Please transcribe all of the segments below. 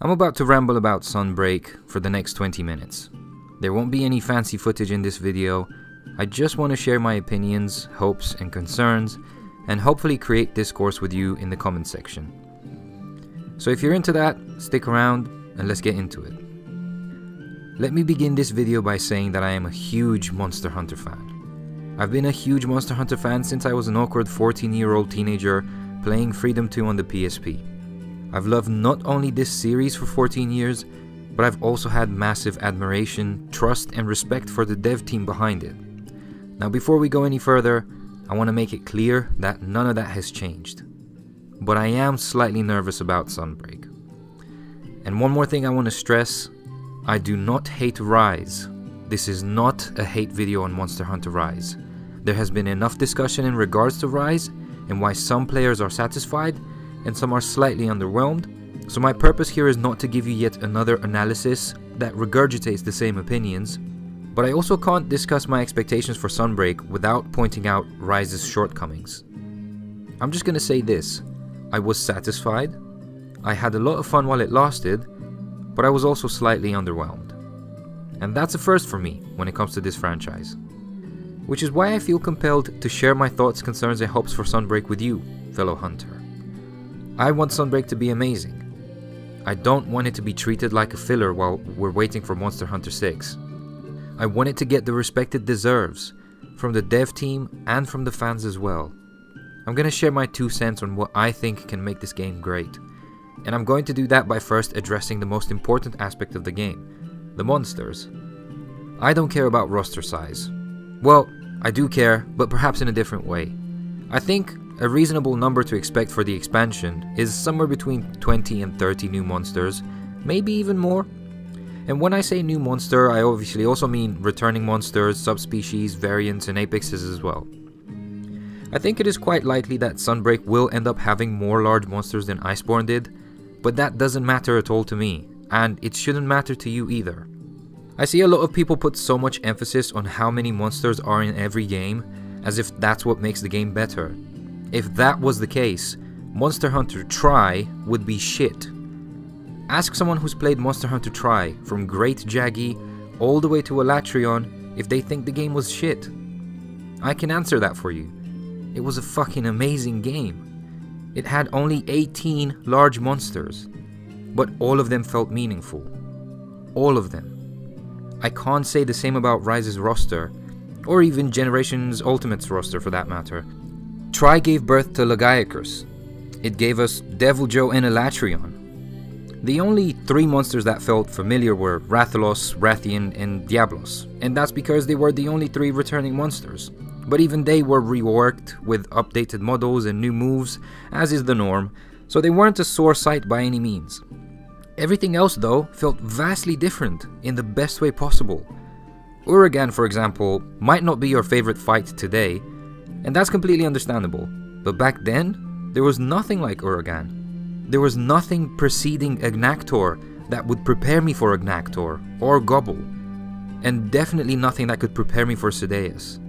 I'm about to ramble about Sunbreak for the next 20 minutes. There won't be any fancy footage in this video. I just want to share my opinions, hopes and concerns, and hopefully create discourse with you in the comment section. So if you're into that, stick around and let's get into it. Let me begin this video by saying that I am a huge Monster Hunter fan. I've been a huge Monster Hunter fan since I was an awkward 14-year-old teenager playing Freedom 2 on the PSP. I've loved not only this series for 14 years, but I've also had massive admiration, trust and respect for the dev team behind it. Now before we go any further, I want to make it clear that none of that has changed. But I am slightly nervous about Sunbreak. And one more thing I want to stress, I do not hate Rise. This is not a hate video on Monster Hunter Rise. There has been enough discussion in regards to Rise and why some players are satisfied and some are slightly underwhelmed, so my purpose here is not to give you yet another analysis that regurgitates the same opinions, but I also can't discuss my expectations for Sunbreak without pointing out Rise's shortcomings. I'm just gonna say this, I was satisfied, I had a lot of fun while it lasted, but I was also slightly underwhelmed. And that's a first for me when it comes to this franchise. Which is why I feel compelled to share my thoughts, concerns and hopes for Sunbreak with you, fellow hunter. I want Sunbreak to be amazing. I don't want it to be treated like a filler while we're waiting for Monster Hunter 6. I want it to get the respect it deserves, from the dev team and from the fans as well. I'm gonna share my 2 cents on what I think can make this game great. And I'm going to do that by first addressing the most important aspect of the game, the monsters. I don't care about roster size. Well, I do care, but perhaps in a different way. I think a reasonable number to expect for the expansion is somewhere between 20 and 30 new monsters, maybe even more. And when I say new monster, I obviously also mean returning monsters, subspecies, variants and apexes as well. I think it is quite likely that Sunbreak will end up having more large monsters than Iceborne did, but that doesn't matter at all to me, and it shouldn't matter to you either. I see a lot of people put so much emphasis on how many monsters are in every game, as if that's what makes the game better. If that was the case, Monster Hunter Tri would be shit. Ask someone who's played Monster Hunter Tri, from Great Jaggy all the way to Elatrion, if they think the game was shit. I can answer that for you. It was a fucking amazing game. It had only 18 large monsters, but all of them felt meaningful. All of them. I can't say the same about Rise's roster, or even Generations Ultimate's roster for that matter. Tri gave birth to Lagiacrus. It gave us Deviljho and Elatrion. The only 3 monsters that felt familiar were Rathalos, Rathian and Diablos, and that's because they were the only 3 returning monsters. But even they were reworked with updated models and new moves, as is the norm, so they weren't a sore sight by any means. Everything else though felt vastly different in the best way possible. Uragan, for example, might not be your favorite fight today, and that's completely understandable, but back then, there was nothing like Uragan. There was nothing preceding Agnaktor that would prepare me for Agnaktor or Gobble, and definitely nothing that could prepare me for Sideus.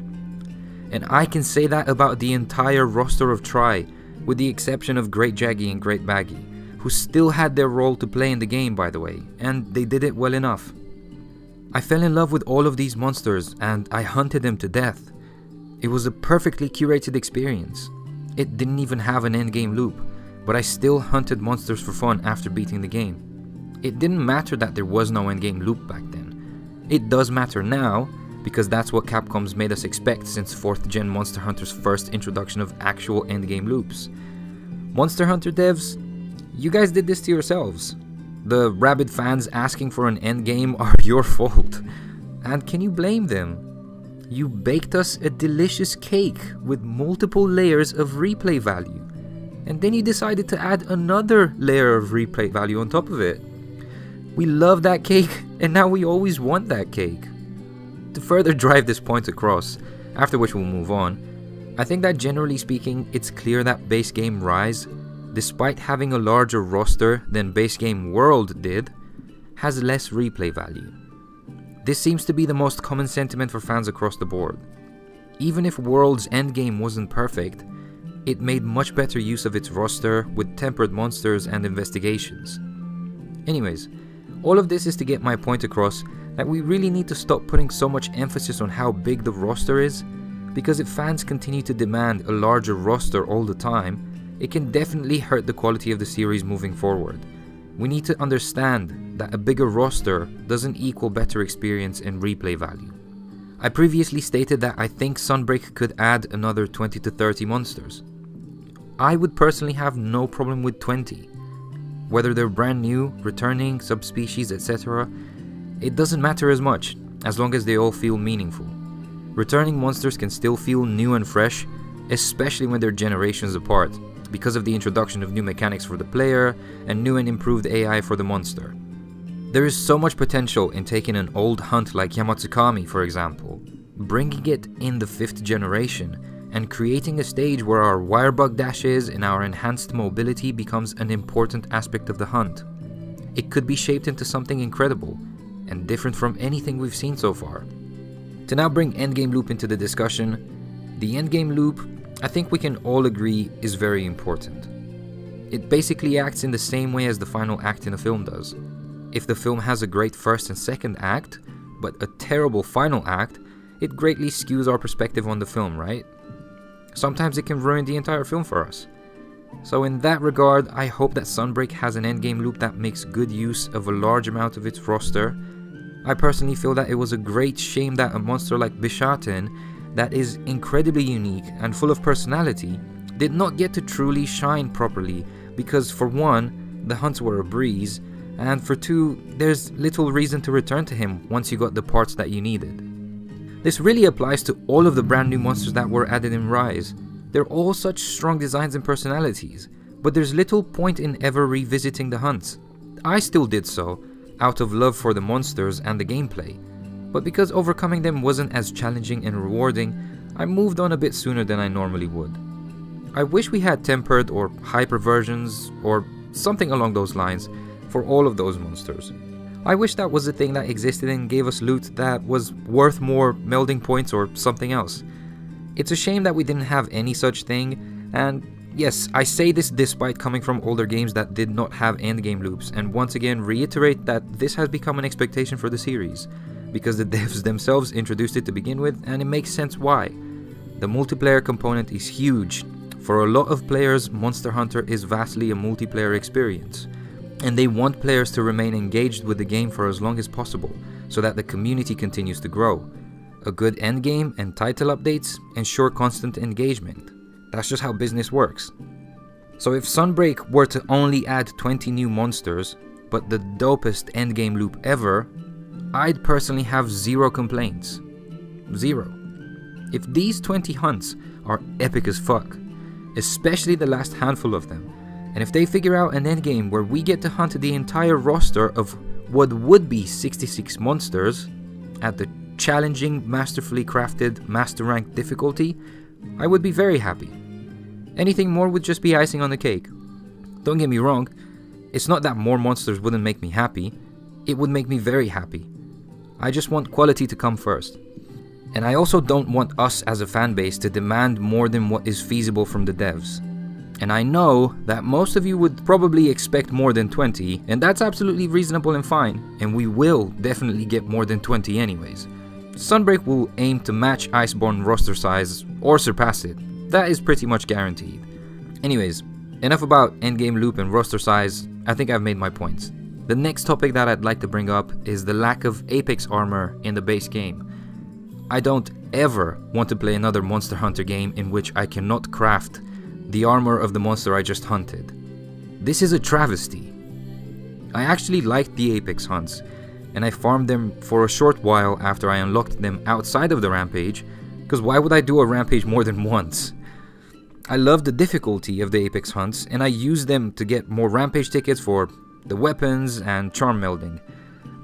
And I can say that about the entire roster of Tri, with the exception of Great Jaggy and Great Baggy, who still had their role to play in the game by the way, and they did it well enough. I fell in love with all of these monsters and I hunted them to death. It was a perfectly curated experience. It didn't even have an endgame loop, but I still hunted monsters for fun after beating the game. It didn't matter that there was no endgame loop back then. It does matter now, because that's what Capcom's made us expect since 4th gen Monster Hunter's first introduction of actual endgame loops. Monster Hunter devs, you guys did this to yourselves. The rabid fans asking for an endgame are your fault. And can you blame them? You baked us a delicious cake with multiple layers of replay value. And then you decided to add another layer of replay value on top of it. We love that cake, and now we always want that cake. To further drive this point across, after which we'll move on, I think that generally speaking, it's clear that base game Rise, despite having a larger roster than base game World did, has less replay value. This seems to be the most common sentiment for fans across the board. Even if World's endgame wasn't perfect, it made much better use of its roster with tempered monsters and investigations. Anyways, all of this is to get my point across that we really need to stop putting so much emphasis on how big the roster is, because if fans continue to demand a larger roster all the time, it can definitely hurt the quality of the series moving forward. We need to understand that a bigger roster doesn't equal better experience and replay value. I previously stated that I think Sunbreak could add another 20 to 30 monsters. I would personally have no problem with 20. Whether they're brand new, returning, subspecies, etc., it doesn't matter as much, as long as they all feel meaningful. Returning monsters can still feel new and fresh, especially when they're generations apart, because of the introduction of new mechanics for the player and new and improved AI for the monster. There is so much potential in taking an old hunt like Yamatsukami, for example, bringing it in the 5th generation, and creating a stage where our wirebug dashes and our enhanced mobility becomes an important aspect of the hunt. It could be shaped into something incredible, and different from anything we've seen so far. To now bring Endgame Loop into the discussion, the Endgame Loop, I think we can all agree, is very important. It basically acts in the same way as the final act in a film does. If the film has a great first and second act, but a terrible final act, it greatly skews our perspective on the film, right? Sometimes it can ruin the entire film for us. So in that regard, I hope that Sunbreak has an endgame loop that makes good use of a large amount of its roster. I personally feel that it was a great shame that a monster like Bishaten, that is incredibly unique and full of personality, did not get to truly shine properly, because for one, the hunts were a breeze, and for two, there's little reason to return to him once you got the parts that you needed. This really applies to all of the brand new monsters that were added in Rise. They're all such strong designs and personalities, but there's little point in ever revisiting the hunts. I still did so, out of love for the monsters and the gameplay, but because overcoming them wasn't as challenging and rewarding, I moved on a bit sooner than I normally would. I wish we had tempered or hyper versions, or something along those lines, for all of those monsters. I wish that was a thing that existed and gave us loot that was worth more melding points or something else. It's a shame that we didn't have any such thing, and yes, I say this despite coming from older games that did not have endgame loops, and once again reiterate that this has become an expectation for the series, because the devs themselves introduced it to begin with, and it makes sense why. The multiplayer component is huge. For a lot of players, Monster Hunter is vastly a multiplayer experience, and they want players to remain engaged with the game for as long as possible, so that the community continues to grow. A good endgame and title updates ensure constant engagement. That's just how business works. So if Sunbreak were to only add 20 new monsters, but the dopest endgame loop ever, I'd personally have zero complaints. Zero. If these 20 hunts are epic as fuck, especially the last handful of them, and if they figure out an endgame where we get to hunt the entire roster of what would be 66 monsters at the challenging, masterfully crafted, master rank difficulty, I would be very happy. Anything more would just be icing on the cake. Don't get me wrong, it's not that more monsters wouldn't make me happy, it would make me very happy. I just want quality to come first. And I also don't want us as a fanbase to demand more than what is feasible from the devs. And I know that most of you would probably expect more than 20, and that's absolutely reasonable and fine, and we will definitely get more than 20 anyways. Sunbreak will aim to match Iceborne roster size or surpass it. That is pretty much guaranteed. Anyways, enough about endgame loop and roster size. I think I've made my points. The next topic that I'd like to bring up is the lack of Apex armor in the base game. I don't ever want to play another Monster Hunter game in which I cannot craft the armor of the monster I just hunted. This is a travesty. I actually liked the Apex hunts, and I farmed them for a short while after I unlocked them outside of the Rampage, because why would I do a Rampage more than once? I love the difficulty of the Apex hunts, and I use them to get more Rampage tickets for the weapons and charm melding,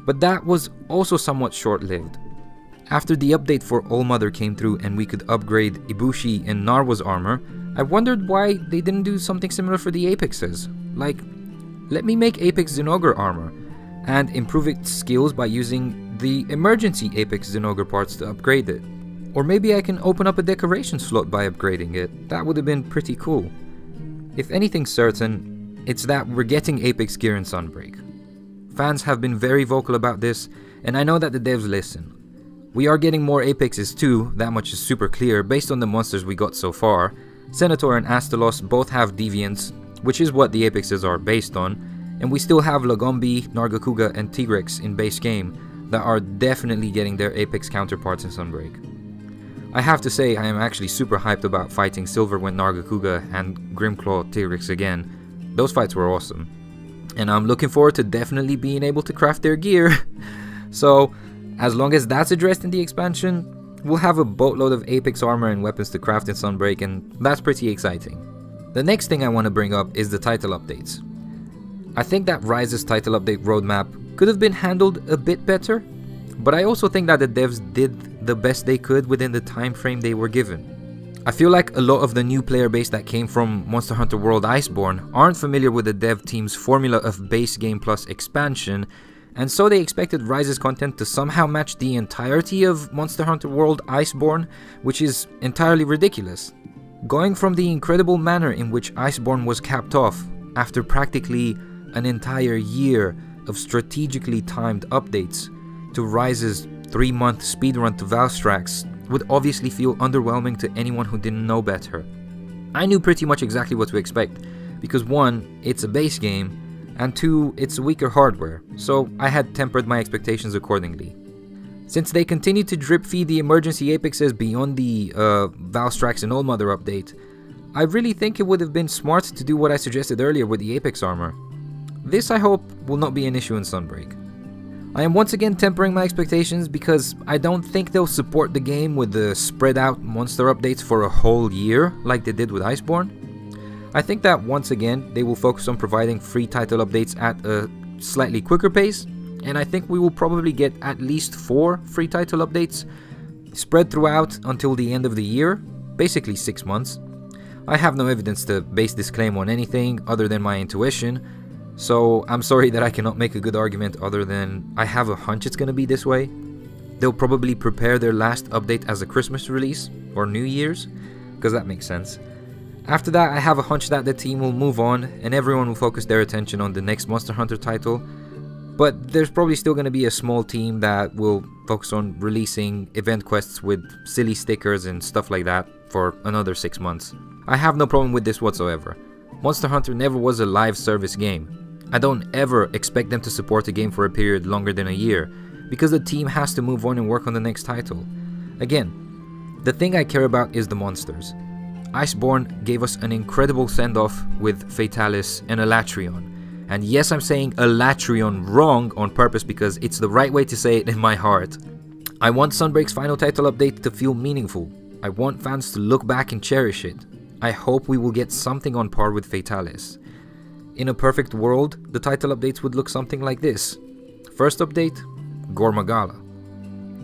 but that was also somewhat short-lived. After the update for Allmother came through and we could upgrade Ibushi and Narwa's armor, I wondered why they didn't do something similar for the Apexes. Like, let me make Apex Zinogre armor, and improve its skills by using the emergency Apex Zinogre parts to upgrade it. Or maybe I can open up a decoration slot by upgrading it. That would have been pretty cool. If anything's certain, it's that we're getting Apex gear in Sunbreak. Fans have been very vocal about this, and I know that the devs listen. We are getting more Apexes too, that much is super clear based on the monsters we got so far. Senator and Astalos both have deviants, which is what the Apexes are based on, and we still have Lagombi, Nargacuga and Tigrex in base game that are definitely getting their Apex counterparts in Sunbreak. I have to say I am actually super hyped about fighting Silverwind Nargacuga and Grimclaw Tigrex again. Those fights were awesome. And I'm looking forward to definitely being able to craft their gear. So, as long as that's addressed in the expansion, we'll have a boatload of Apex armor and weapons to craft in Sunbreak, and that's pretty exciting. The next thing I want to bring up is the title updates. I think that Rise's title update roadmap could have been handled a bit better, but I also think that the devs did the best they could within the time frame they were given. I feel like a lot of the new player base that came from Monster Hunter World Iceborne aren't familiar with the dev team's formula of base game plus expansion, and so they expected Rise's content to somehow match the entirety of Monster Hunter World Iceborne, which is entirely ridiculous. Going from the incredible manner in which Iceborne was capped off after practically an entire year of strategically timed updates to Rise's 3-month speedrun to Valstrax would obviously feel underwhelming to anyone who didn't know better. I knew pretty much exactly what to expect, because 1, it's a base game, and 2, it's weaker hardware, so I had tempered my expectations accordingly. Since they continued to drip feed the emergency Apexes beyond the Valstrax and Allmother update, I really think it would have been smart to do what I suggested earlier with the Apex armor. This, I hope, will not be an issue in Sunbreak. I am once again tempering my expectations because I don't think they'll support the game with the spread out monster updates for a whole year like they did with Iceborne. I think that once again they will focus on providing free title updates at a slightly quicker pace, and I think we will probably get at least 4 free title updates spread throughout until the end of the year, basically 6 months. I have no evidence to base this claim on anything other than my intuition, so I'm sorry that I cannot make a good argument other than I have a hunch it's gonna be this way. They'll probably prepare their last update as a Christmas release or New Year's, because that makes sense. After that, I have a hunch that the team will move on and everyone will focus their attention on the next Monster Hunter title, but there's probably still gonna be a small team that will focus on releasing event quests with silly stickers and stuff like that for another 6 months. I have no problem with this whatsoever. Monster Hunter never was a live service game. I don't ever expect them to support a game for a period longer than a year, because the team has to move on and work on the next title. Again, the thing I care about is the monsters. Iceborne gave us an incredible send-off with Fatalis and Elatrion. And yes, I'm saying Elatrion wrong on purpose because it's the right way to say it in my heart. I want Sunbreak's final title update to feel meaningful. I want fans to look back and cherish it. I hope we will get something on par with Fatalis. In a perfect world, the title updates would look something like this. First update, Gormagala.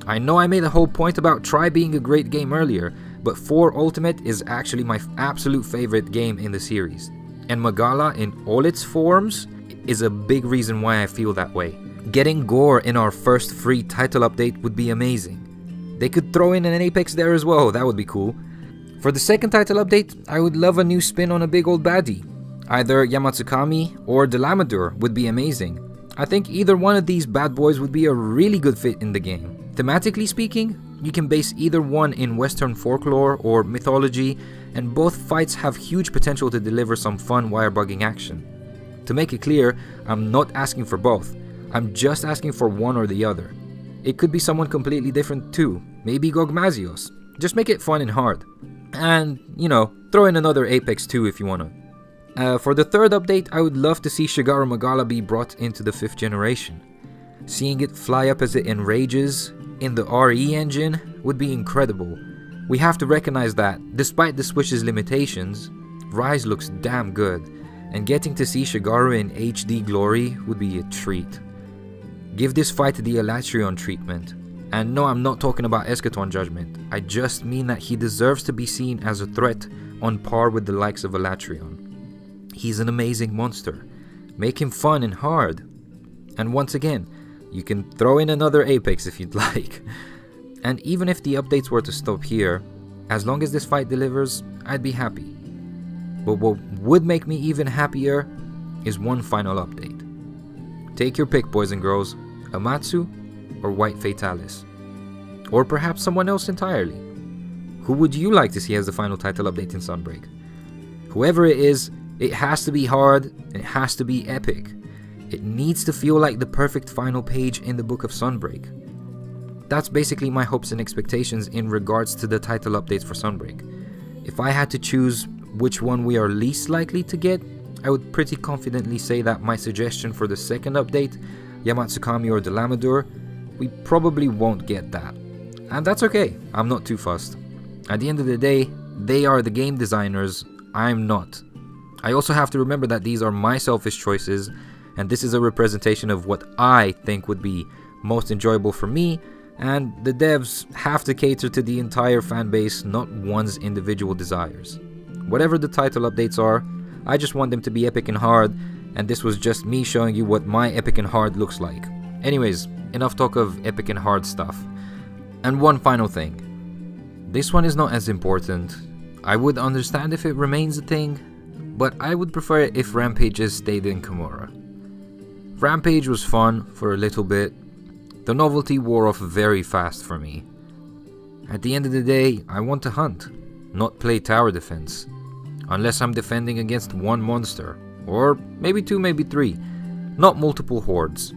I know I made a whole point about Try being a great game earlier, but 4 Ultimate is actually my absolute favorite game in the series. And Magala in all its forms is a big reason why I feel that way. Getting Gore in our first free title update would be amazing. They could throw in an Apex there as well, that would be cool. For the second title update, I would love a new spin on a big old baddie. Either Yamatsukami or Delamador would be amazing. I think either one of these bad boys would be a really good fit in the game. Thematically speaking, you can base either one in Western folklore or mythology, and both fights have huge potential to deliver some fun wire-bugging action. To make it clear, I'm not asking for both. I'm just asking for one or the other. It could be someone completely different too, maybe Gogmazios. Just make it fun and hard. And, you know, throw in another Apex too if you wanna. For the third update, I would love to see Shigaru Magala be brought into the 5th generation. Seeing it fly up as it enrages in the RE engine would be incredible. We have to recognize that, despite the Switch's limitations, Rise looks damn good, and getting to see Shigaru in HD glory would be a treat. Give this fight the Elatrion treatment. And no, I'm not talking about Eschaton Judgment, I just mean that he deserves to be seen as a threat on par with the likes of Elatrion. He's an amazing monster. Make him fun and hard. And once again, you can throw in another Apex if you'd like. And even if the updates were to stop here, as long as this fight delivers, I'd be happy. But what would make me even happier is one final update. Take your pick, boys and girls, Amatsu or White Fatalis. Or perhaps someone else entirely. Who would you like to see as the final title update in Sunbreak? Whoever it is, it has to be hard and it has to be epic. It needs to feel like the perfect final page in the Book of Sunbreak. That's basically my hopes and expectations in regards to the title updates for Sunbreak. If I had to choose which one we are least likely to get, I would pretty confidently say that my suggestion for the second update, Yamatsukami or Delamador, we probably won't get that. And that's okay, I'm not too fussed. At the end of the day, they are the game designers, I'm not. I also have to remember that these are my selfish choices, and this is a representation of what I think would be most enjoyable for me, and the devs have to cater to the entire fanbase, not one's individual desires. Whatever the title updates are, I just want them to be epic and hard, and this was just me showing you what my epic and hard looks like. Anyways, enough talk of epic and hard stuff. And one final thing. This one is not as important. I would understand if it remains a thing, but I would prefer it if Rampages stayed in Kimura. Rampage was fun for a little bit. The novelty wore off very fast for me. At the end of the day, I want to hunt, not play tower defense. Unless I'm defending against one monster, or maybe two, maybe three, not multiple hordes.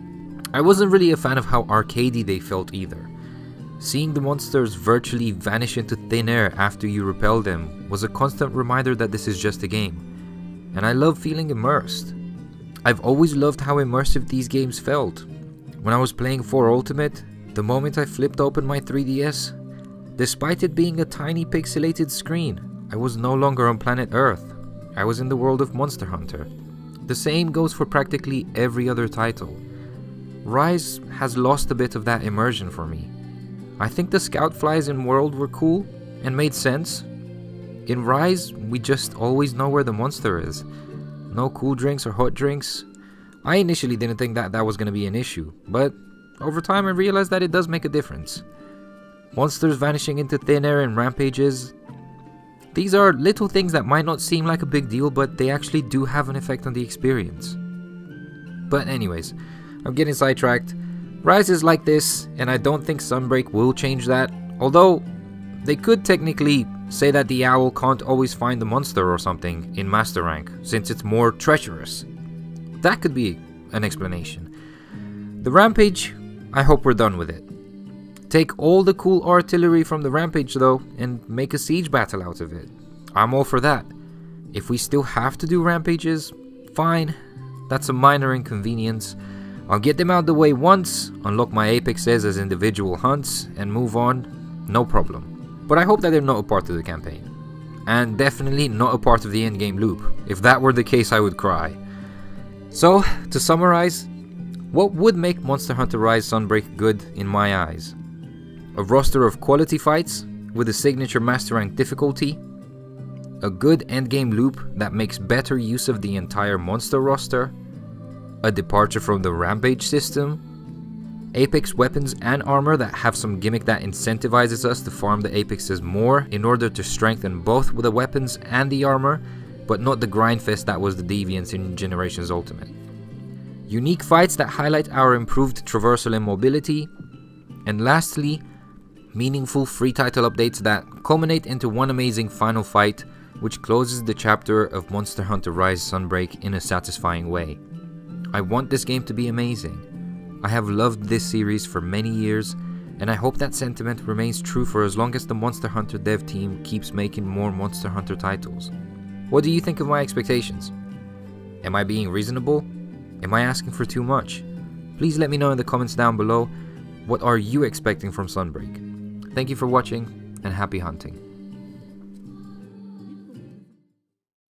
I wasn't really a fan of how arcadey they felt either. Seeing the monsters virtually vanish into thin air after you repel them was a constant reminder that this is just a game, and I love feeling immersed. I've always loved how immersive these games felt. When I was playing 4 Ultimate, the moment I flipped open my 3DS, despite it being a tiny pixelated screen, I was no longer on planet Earth. I was in the world of Monster Hunter. The same goes for practically every other title. Rise has lost a bit of that immersion for me. I think the scout flies in World were cool and made sense. In Rise, we just always know where the monster is. No cool drinks or hot drinks. I initially didn't think that was going to be an issue, but over time I realized that it does make a difference. Monsters vanishing into thin air in Rampages, these are little things that might not seem like a big deal, but they actually do have an effect on the experience. But anyways, I'm getting sidetracked. Rise is like this, and I don't think Sunbreak will change that, although they could technically say that the owl can't always find the monster or something in Master Rank, since it's more treacherous. That could be an explanation. The Rampage, I hope we're done with it. Take all the cool artillery from the Rampage though, and make a siege battle out of it. I'm all for that. If we still have to do Rampages, fine. That's a minor inconvenience. I'll get them out the way once, unlock my apexes as individual hunts, and move on, no problem. But I hope that they're not a part of the campaign. And definitely not a part of the endgame loop. If that were the case, I would cry. So, to summarize, what would make Monster Hunter Rise Sunbreak good in my eyes? A roster of quality fights with a signature Master Rank difficulty, a good endgame loop that makes better use of the entire monster roster, a departure from the Rampage system, Apex weapons and armor that have some gimmick that incentivizes us to farm the Apexes more in order to strengthen both the weapons and the armor, but not the grindfest that was the Deviants in Generations Ultimate. Unique fights that highlight our improved traversal and mobility, and lastly, meaningful free title updates that culminate into one amazing final fight which closes the chapter of Monster Hunter Rise Sunbreak in a satisfying way. I want this game to be amazing. I have loved this series for many years, and I hope that sentiment remains true for as long as the Monster Hunter dev team keeps making more Monster Hunter titles. What do you think of my expectations? Am I being reasonable? Am I asking for too much? Please let me know in the comments down below. What are you expecting from Sunbreak? Thank you for watching, and happy hunting.